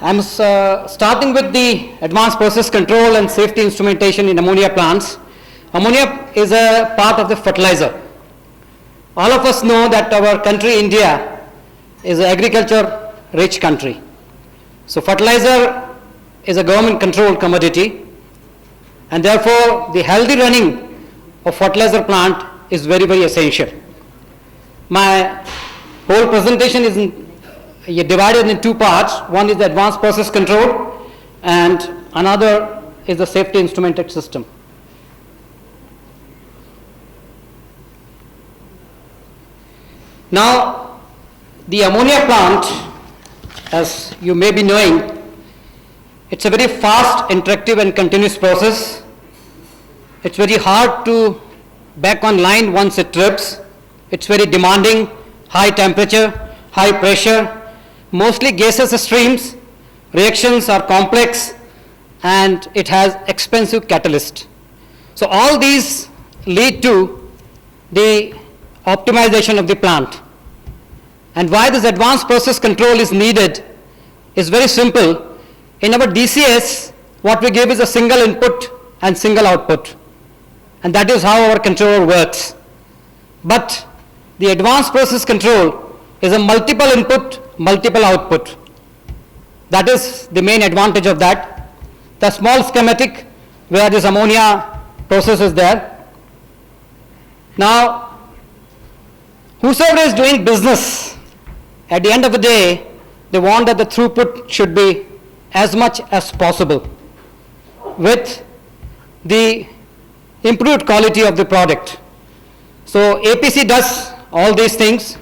Starting with the advanced process control and safety instrumentation in ammonia plants. Ammonia is a part of the fertilizer. All of us know that our country, India, is an agriculture-rich country. So fertilizer is a government-controlled commodity, and therefore the healthy running of fertilizer plant is very, very essential. My whole presentation is divided in two parts. One is the advanced process control, and another is the safety instrumented system. Now, the ammonia plant, as you may be knowing, it's a very fast, interactive and continuous process. It's very hard to back on line once it trips. It's very demanding, high temperature, high pressure, mostly gaseous streams, reactions are complex, and it has expensive catalyst. So all these lead to the optimization of the plant. And why this advanced process control is needed is very simple. In our DCS, what we give is a single input and single output. And that is how our controller works. But the advanced process control is a multiple input, multiple output. That is the main advantage of that. The small schematic where this ammonia process is there. Now, whosoever is doing business, at the end of the day, they want that the throughput should be as much as possible with the improved quality of the product. So APC does all these things.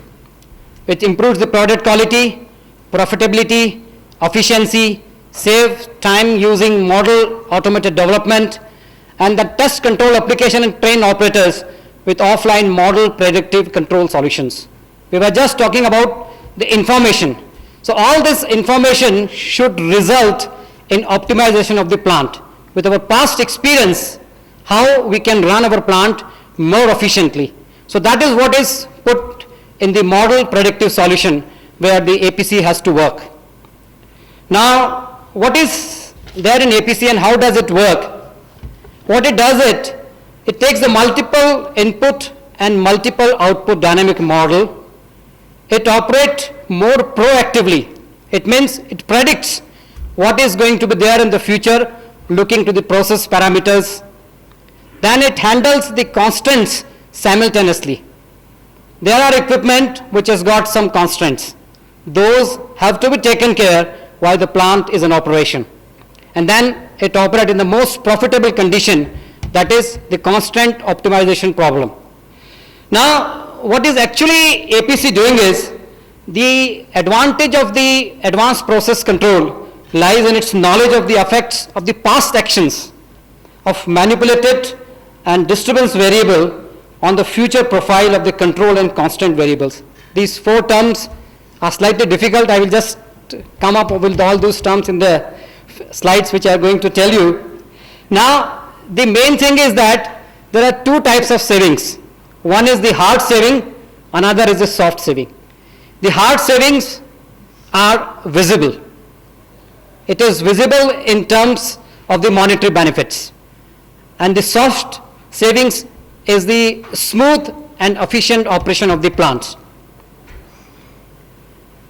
It improves the product quality, profitability, efficiency, save time using model automated development, and the test control application and train operators with offline model predictive control solutions. We were just talking about the information. So all this information should result in optimization of the plant. With our past experience, how we can run our plant more efficiently. So that is what is put in the model predictive solution where the APC has to work. Now, what is there in APC and how does it work? What it does, it takes the multiple input and multiple output dynamic model. It operates more proactively. It means it predicts what is going to be there in the future, looking to the process parameters. Then it handles the constants simultaneously. There are equipment which has got some constraints. Those have to be taken care while the plant is in operation. And then it operates in the most profitable condition, that is the constant optimization problem. Now, what is actually APC doing is, the advantage of the advanced process control lies in its knowledge of the effects of the past actions of manipulated and disturbance variable on the future profile of the control and constant variables. These four terms are slightly difficult. I will just come up with all those terms in the slides which I am going to tell you. Now, the main thing is that there are two types of savings. One is the hard saving, another is the soft saving. The hard savings are visible. It is visible in terms of the monetary benefits. And the soft savings is the smooth and efficient operation of the plants.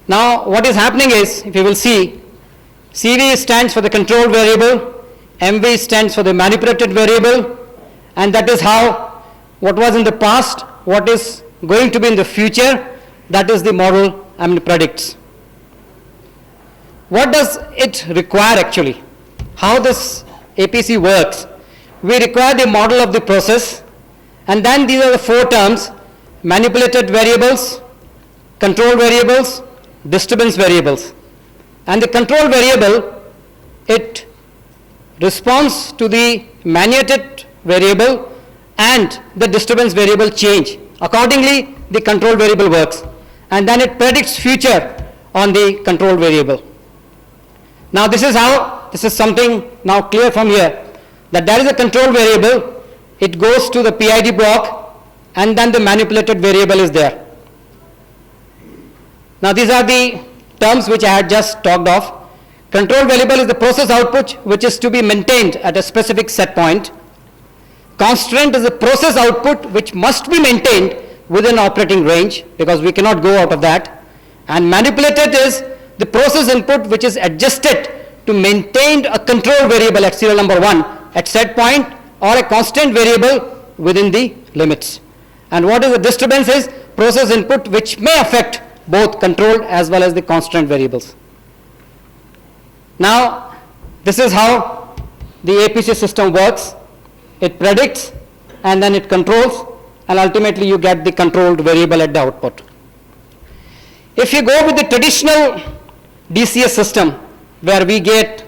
Now, what is happening is, if you will see, CV stands for the control variable, MV stands for the manipulated variable, and that is how what was in the past, what is going to be in the future, that is the model predicts. What does it require actually? How this APC works? We require the model of the process, and then these are the four terms: manipulated variables, control variables, disturbance variables. And the control variable, it responds to the manipulated variable and the disturbance variable change. Accordingly, the control variable works, and then it predicts future on the control variable. Now this is something now clear from here, that there is a control variable, it goes to the PID block, and then the manipulated variable is there. Now these are the terms which I had just talked of. Control variable is the process output which is to be maintained at a specific set point. Constant is the process output which must be maintained within operating range because we cannot go out of that. And manipulated is the process input which is adjusted to maintain a control variable at serial number 1 at set point or a constant variable within the limits. And what is the disturbance is process input which may affect both controlled as well as the constant variables. Now, this is how the APC system works. It predicts and then it controls, and ultimately you get the controlled variable at the output. If you go with the traditional DCS system where we get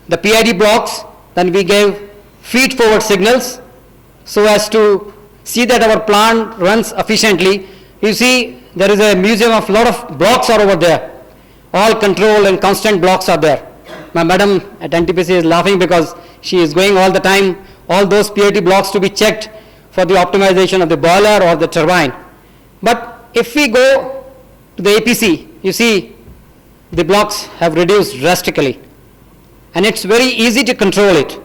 the PID blocks, then we give feed forward signals so as to see that our plant runs efficiently. You see there is a museum of lot of blocks are over there. All control and constant blocks are there. My madam at NTPC is laughing because she is going all the time, all those PID blocks to be checked for the optimization of the boiler or the turbine. But if we go to the APC, you see the blocks have reduced drastically. And it's very easy to control it.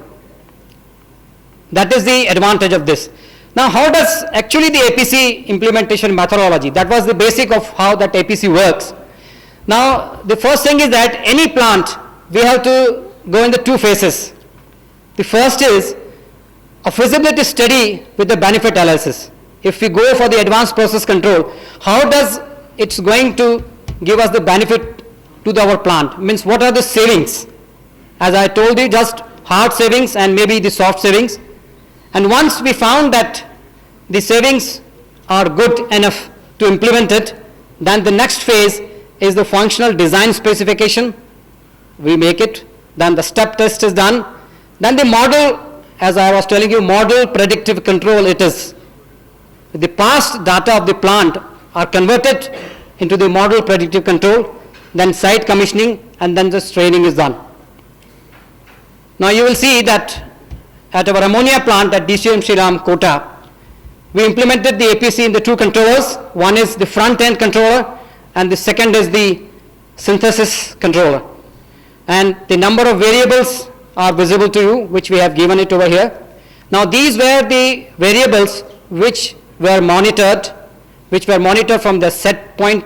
That is the advantage of this. Now, how does actually the APC implementation methodology? That was the basic of how that APC works. Now, the first thing is that any plant, we have to go in the two phases. The first is a feasibility study with the benefit analysis. If we go for the advanced process control, how does it's going to give us the benefit to our plant? Means what are the savings? As I told you, just hard savings and maybe the soft savings. And once we found that the savings are good enough to implement it, then the next phase is the functional design specification. We make it, then the step test is done, then the model, as I was telling you, model predictive control it is. The past data of the plant are converted into the model predictive control, then site commissioning, and then the training is done. Now you will see that at our ammonia plant at DCM Shriram, Kota, we implemented the APC in the two controllers. One is the front end controller and the second is the synthesis controller. And the number of variables are visible to you, which we have given it over here. Now these were the variables which were monitored from the set point,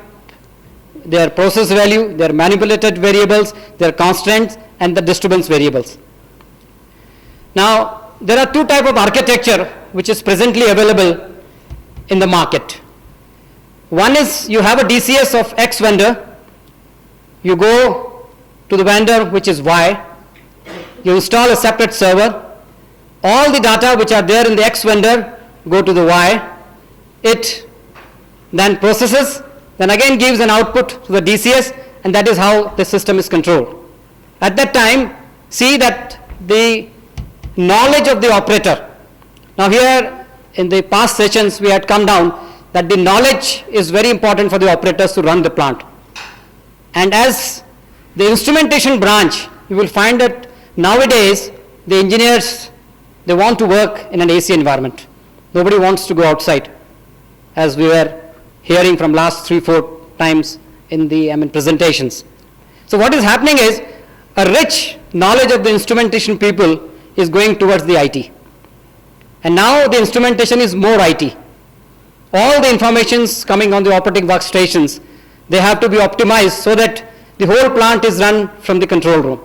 their process value, their manipulated variables, their constants, and the disturbance variables. Now, there are two types of architecture which is presently available in the market. One is you have a DCS of X vendor, you go to the vendor which is Y, you install a separate server, all the data which are there in the X vendor go to the Y, it then processes, then again gives an output to the DCS, and that is how the system is controlled. At that time, see that the knowledge of the operator. Now here in the past sessions we had come down that the knowledge is very important for the operators to run the plant. And as the instrumentation branch, you will find that nowadays the engineers, they want to work in an AC environment. Nobody wants to go outside, as we were hearing from last 3-4 times in the presentations. So what is happening is a rich knowledge of the instrumentation people is going towards the IT. And now the instrumentation is more IT. All the informations coming on the operating workstations, they have to be optimized so that the whole plant is run from the control room.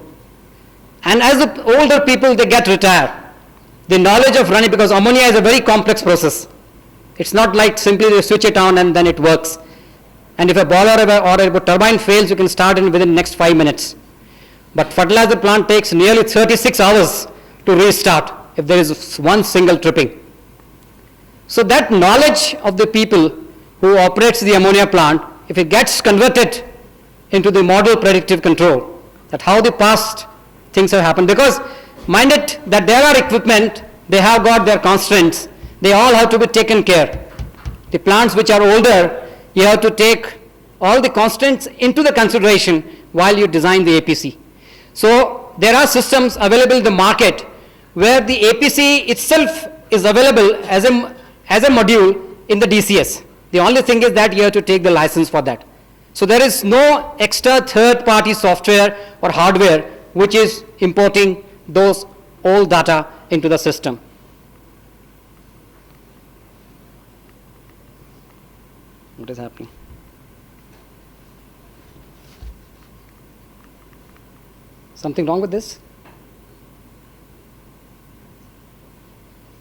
And as the older people, they get retired, the knowledge of running, because ammonia is a very complex process. It's not like simply you switch it on and then it works. And if a boiler or a turbine fails, you can start in within the next 5 minutes. But fertilizer plant takes nearly 36 hours to restart if there is one single tripping. So that knowledge of the people who operates the ammonia plant, if it gets converted into the model predictive control, that how the past things have happened, because mind it that there are equipment, they have got their constraints, they all have to be taken care. The plants which are older, you have to take all the constraints into the consideration while you design the APC. So there are systems available in the market where the APC itself is available as a module in the DCS. The only thing is that you have to take the license for that. So there is no extra third-party software or hardware which is importing those old data into the system. What is happening? Something wrong with this?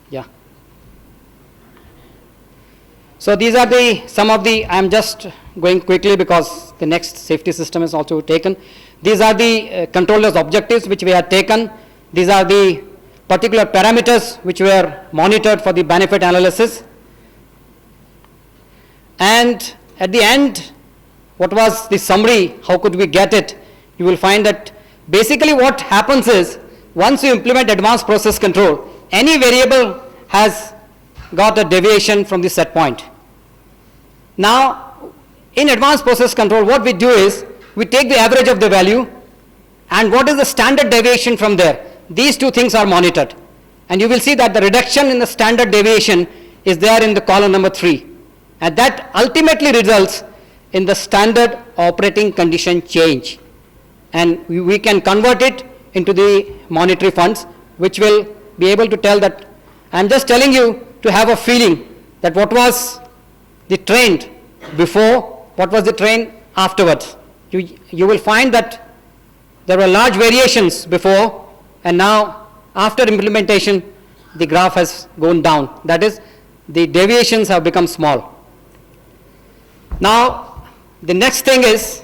Yeah. So these are some of the, I am just going quickly because the next safety system is also taken. These are the controller's objectives which we had taken. These are the particular parameters which were monitored for the benefit analysis. And at the end, what was the summary? How could we get it? You will find that basically what happens is, once you implement advanced process control, any variable has got a deviation from the set point. Now, in advanced process control, what we do is, we take the average of the value, and what is the standard deviation from there? These two things are monitored. And you will see that the reduction in the standard deviation is there in the column number 3. And that ultimately results in the standard operating condition change. And we can convert it into the monetary funds, which will be able to tell that, I'm just telling you to have a feeling that what was the trend before, what was the trend afterwards. You will find that there were large variations before, and now after implementation, the graph has gone down. That is, the deviations have become small. Now, the next thing is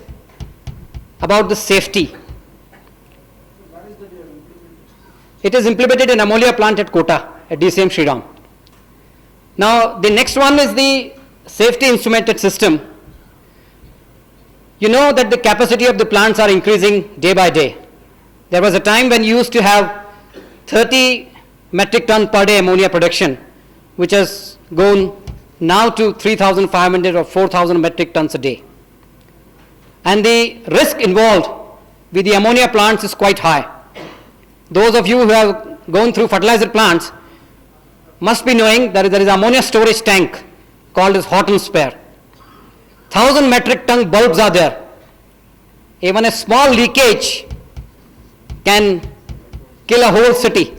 about the safety. It is implemented in ammonia plant at Kota, at DCM Shriram. Now, the next one is the safety instrumented system. You know that the capacity of the plants are increasing day by day. There was a time when you used to have 30 metric ton per day ammonia production, which has gone now to 3,500 or 4,000 metric tons a day. And the risk involved with the ammonia plants is quite high. Those of you who have gone through fertilizer plants must be knowing that there is ammonia storage tank called as hot and spare. 1,000 metric ton bulbs are there. Even a small leakage can kill a whole city.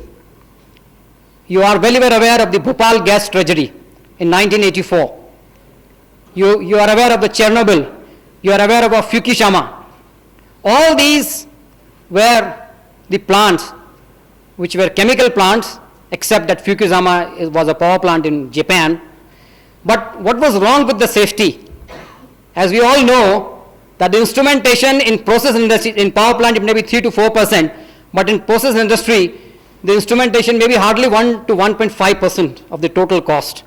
You are very well aware of the Bhopal gas tragedy in 1984. You are aware of the Chernobyl. You are aware of Fukushima. All these were the plants which were chemical plants, except that Fukushima was a power plant in Japan. But what was wrong with the safety? As we all know, that the instrumentation in process industry, in power plant it may be 3 to 4%, but in process industry, the instrumentation may be hardly 1 to 1.5% of the total cost.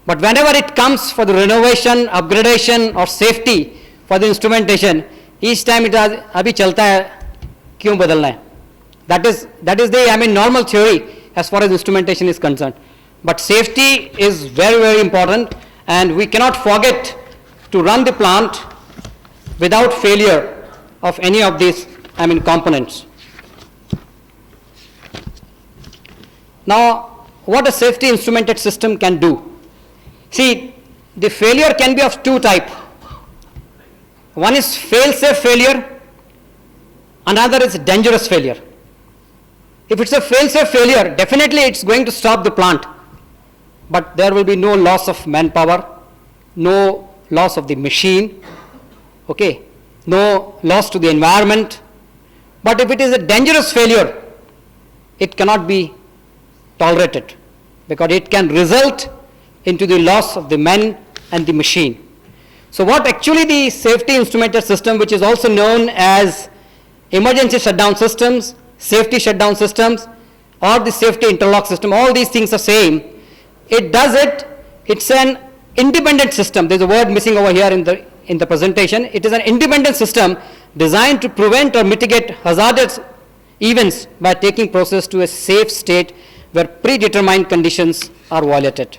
But whenever it comes for the renovation, upgradation or safety for the instrumentation, each time it has, abhi chalta hai, kyun badalna hai? That is the normal theory as far as instrumentation is concerned. But safety is very, very important, and we cannot forget to run the plant without failure of any of these components. Now, what a safety instrumented system can do. See, the failure can be of two types. One is fail-safe failure, another is dangerous failure. If it's a fail-safe failure, definitely it's going to stop the plant, but there will be no loss of manpower, no loss of the machine, okay, no loss to the environment. But if it is a dangerous failure, it cannot be tolerated because it can result into the loss of the men and the machine. So what actually the safety instrumented system, which is also known as emergency shutdown systems, safety shutdown systems, or the safety interlock system, all these things are same. It does it, it's an independent system. There's a word missing over here in the presentation. It is an independent system designed to prevent or mitigate hazardous events by taking process to a safe state where predetermined conditions are violated.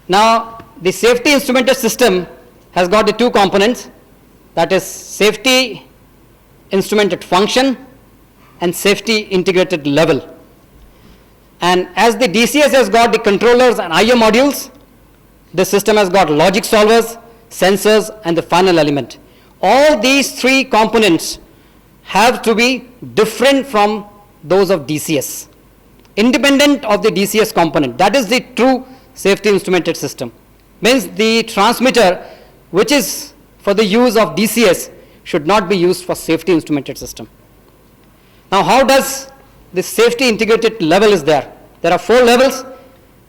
Now, the safety instrumented system has got the two components, that is safety instrumented function and safety integrated level. And as the DCS has got the controllers and IO modules, the system has got logic solvers, sensors, and the final element. All these three components have to be different from those of DCS, independent of the DCS component. That is the true safety instrumented system. Means the transmitter, which is for the use of DCS, should not be used for safety instrumented system. Now, how does the safety integrated level is there? There are 4 levels.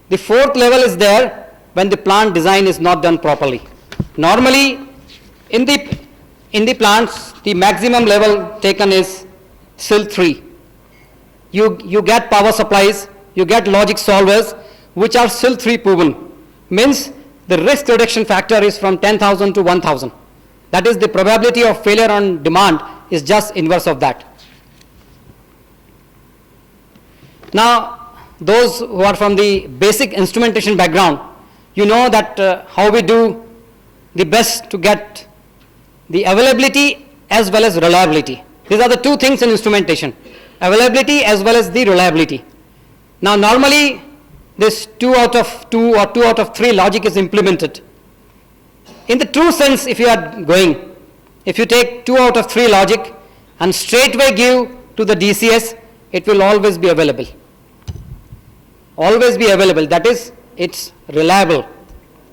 The 4th level is there when the plant design is not done properly. Normally, in the plants, the maximum level taken is SIL 3. You get power supplies, you get logic solvers, which are SIL 3 proven. Means the risk reduction factor is from 10,000 to 1,000. That is, the probability of failure on demand is just inverse of that. Now, those who are from the basic instrumentation background, you know that how we do the best to get the availability as well as reliability. These are the 2 things in instrumentation, availability as well as the reliability. Now, normally this 2 out of 2 or 2 out of 3 logic is implemented. In the true sense, if you are going, if you take 2 out of 3 logic and straightway give to the DCS, it will always be available. Always be available. That is, it's reliable.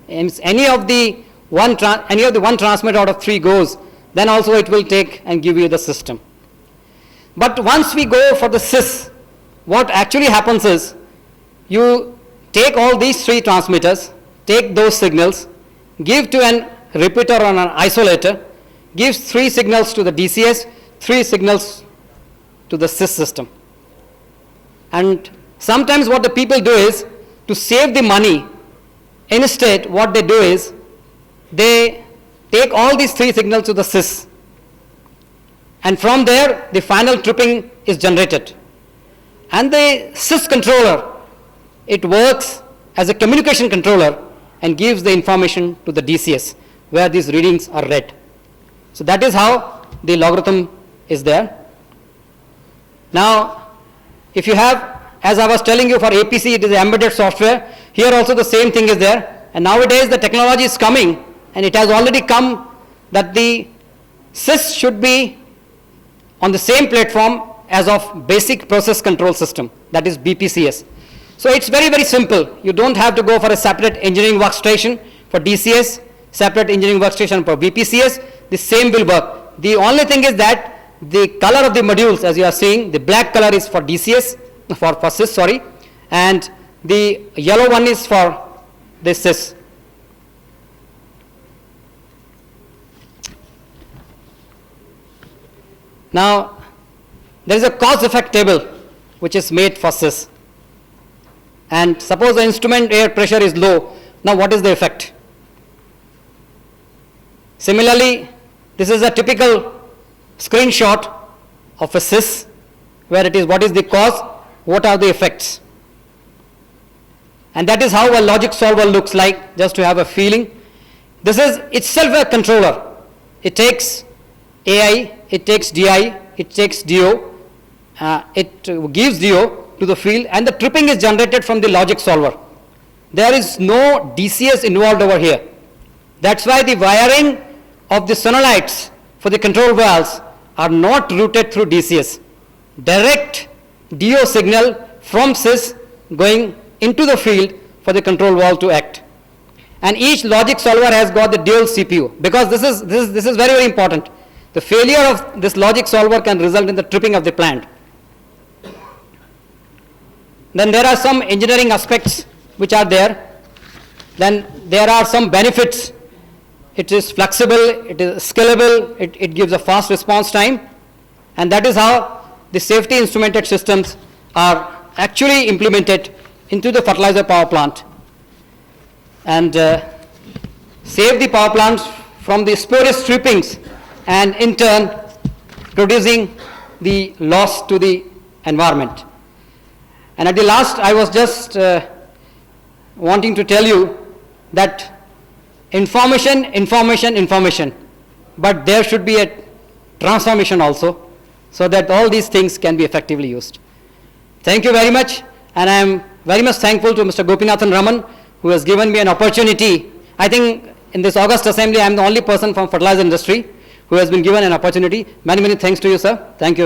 And any of the one transmitter out of 3 goes, then also it will take and give you the system. But once we go for the SIS, what actually happens is, you take all these 3 transmitters, take those signals, give to an repeater or an isolator, gives 3 signals to the DCS, 3 signals to the SIS system. And sometimes what the people do is, to save the money, instead what they do is, they take all these 3 signals to the SIS, and from there the final tripping is generated. And the SIS controller, it works as a communication controller and gives the information to the DCS where these readings are read. So that is how the logarithm is there. Now, if you have, as I was telling you, for APC it is embedded software, here also the same thing is there. And nowadays the technology is coming, and it has already come that the SIS should be on the same platform as of basic process control system, that is BPCS. So it's very, very simple. You don't have to go for a separate engineering workstation for DCS, separate engineering workstation for BPCS. The same will work. The only thing is that the color of the modules, as you are seeing, the black color is for DCS, for SIS, sorry, and the yellow one is for the SIS. Now, there is a cause-effect table which is made for SIS. And suppose the instrument air pressure is low, now what is the effect? Similarly, this is a typical screenshot of a SIS, where it is what is the cause, what are the effects. And that is how a logic solver looks like, just to have a feeling. This is itself a controller. It takes AI, it takes DI, it takes DO, it gives DO to the field, and the tripping is generated from the logic solver. There is no DCS involved over here. That's why the wiring of the sonolites for the control valves are not routed through DCS. Direct DO signal from SIS going into the field for the control valve to act. And each logic solver has got the dual CPU, because this is very, very important. The failure of this logic solver can result in the tripping of the plant. Then there are some engineering aspects which are there. Then there are some benefits. It is flexible, it is scalable, it gives a fast response time, and that is how the safety instrumented systems are actually implemented into the fertilizer power plant, and save the power plants from the spurious trippings, and in turn producing the loss to the environment. And at the last, I was just wanting to tell you that information, but there should be a transformation also, so that all these things can be effectively used. Thank you very much. And I am very much thankful to Mr. Gopinathan Raman, who has given me an opportunity. I think in this August assembly, I am the only person from fertilizer industry who has been given an opportunity. Many, many thanks to you, sir. Thank you.